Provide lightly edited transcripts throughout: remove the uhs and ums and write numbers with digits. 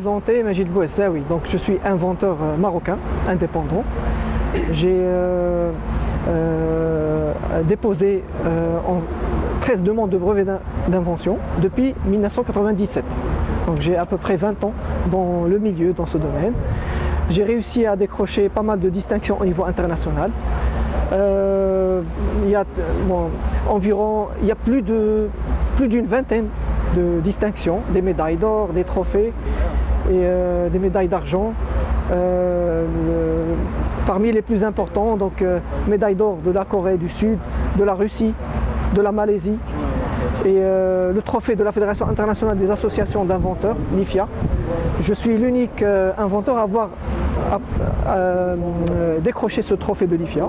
Présenté Majid Bouessaoui, donc je suis inventeur marocain indépendant. J'ai déposé 13 demandes de brevet d'invention depuis 1997. Donc j'ai à peu près 20 ans dans le milieu, dans ce domaine. J'ai réussi à décrocher pas mal de distinctions au niveau international. Il y a plus d'une vingtaine de distinctions, des médailles d'or, des trophées et des médailles d'argent. Parmi les plus importants, donc médaille d'or de la Corée du Sud, de la Russie, de la Malaisie et le trophée de la Fédération internationale des associations d'inventeurs, l'IFIA. Je suis l'unique inventeur à avoir décroché ce trophée de l'IFIA.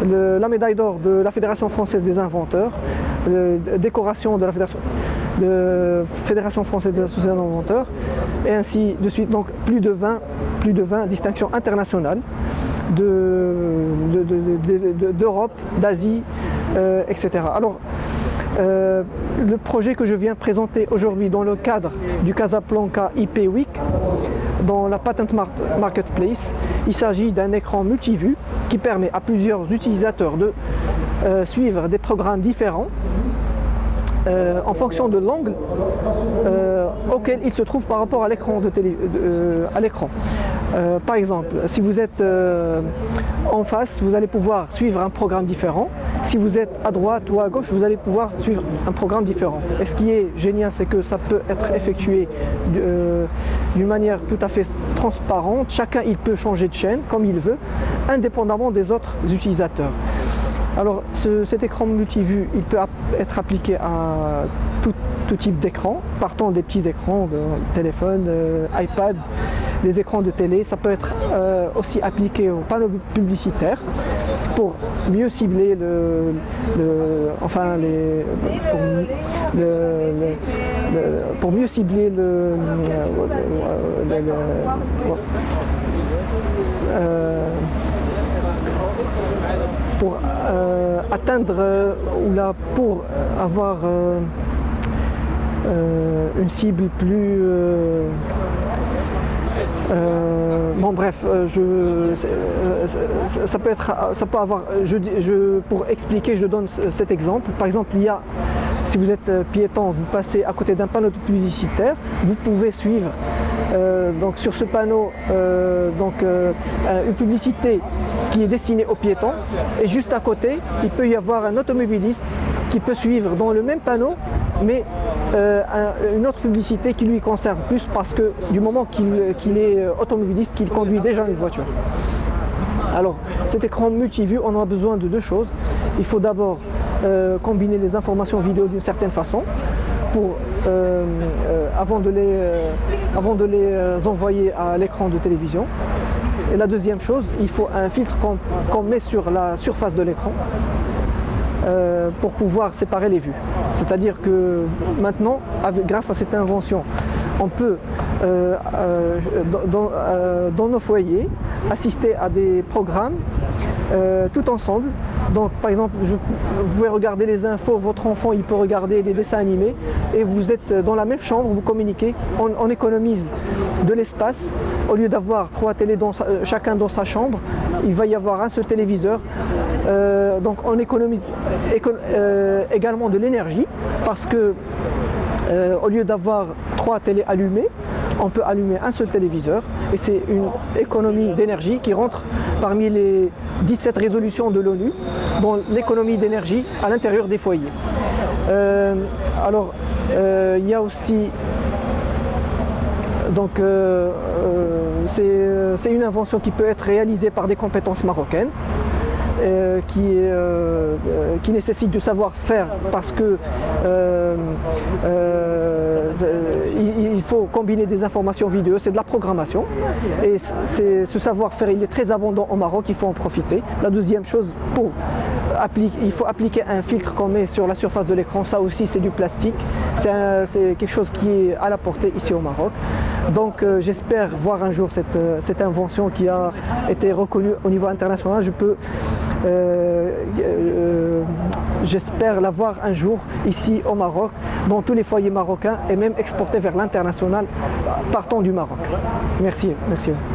La médaille d'or de la Fédération française des inventeurs, décoration de la Fédération française des associations d'inventeurs, et ainsi de suite. Donc plus de 20 distinctions internationales d'Europe, d'Asie, etc. Alors, le projet que je viens présenter aujourd'hui dans le cadre du Casablanca IP Week, dans la Patent Marketplace, il s'agit d'un écran multivue qui permet à plusieurs utilisateurs de suivre des programmes différents en fonction de l'angle auquel il se trouve par rapport à l'écran. Par exemple, si vous êtes en face, vous allez pouvoir suivre un programme différent. Si vous êtes à droite ou à gauche, vous allez pouvoir suivre un programme différent. Et ce qui est génial, c'est que ça peut être effectué d'une manière tout à fait transparente. Chacun il peut changer de chaîne comme il veut, indépendamment des autres utilisateurs. Alors cet écran multivue, il peut être appliqué à tout type d'écran, partant des petits écrans de téléphone, iPad, des écrans de télé. Ça peut être aussi appliqué aux panneaux publicitaires pour mieux cibler pour mieux cibler pour atteindre pour avoir une cible plus pour expliquer, je donne cet exemple. Par exemple, si vous êtes piéton, vous passez à côté d'un panneau publicitaire, vous pouvez suivre donc sur ce panneau une publicité qui est destinée aux piétons, et juste à côté, il peut y avoir un automobiliste qui peut suivre dans le même panneau, mais une autre publicité qui lui concerne plus, parce que du moment qu'il est automobiliste, qu'il conduit déjà une voiture. Alors, cet écran multivue, on a besoin de deux choses. Il faut d'abord combiner les informations vidéo d'une certaine façon avant de les envoyer à l'écran de télévision. Et la deuxième chose, il faut un filtre qu'on met sur la surface de l'écran pour pouvoir séparer les vues. C'est-à-dire que maintenant, grâce à cette invention, on peut dans nos foyers assister à des programmes tout ensemble. Donc par exemple, vous pouvez regarder les infos, votre enfant il peut regarder des dessins animés, et vous êtes dans la même chambre, vous communiquez, on économise de l'espace. Au lieu d'avoir 3 télés chacun dans sa chambre, il va y avoir un seul téléviseur. Donc on économise également de l'énergie, parce que au lieu d'avoir 3 télés allumées, on peut allumer un seul téléviseur, et c'est une économie d'énergie qui rentre parmi les 17 résolutions de l'ONU dans l'économie d'énergie à l'intérieur des foyers. Il y a aussi c'est une invention qui peut être réalisée par des compétences marocaines, qui nécessite du savoir-faire, parce que il faut combiner des informations vidéo, c'est de la programmation, et ce savoir-faire il est très abondant au Maroc, il faut en profiter. La deuxième chose, il faut appliquer un filtre qu'on met sur la surface de l'écran. Ça aussi c'est du plastique, c'est quelque chose qui est à la portée ici au Maroc. Donc j'espère voir un jour cette invention qui a été reconnue au niveau international. Je peux J'espère l'avoir un jour ici au Maroc, dans tous les foyers marocains et même exporter vers l'international partant du Maroc. Merci.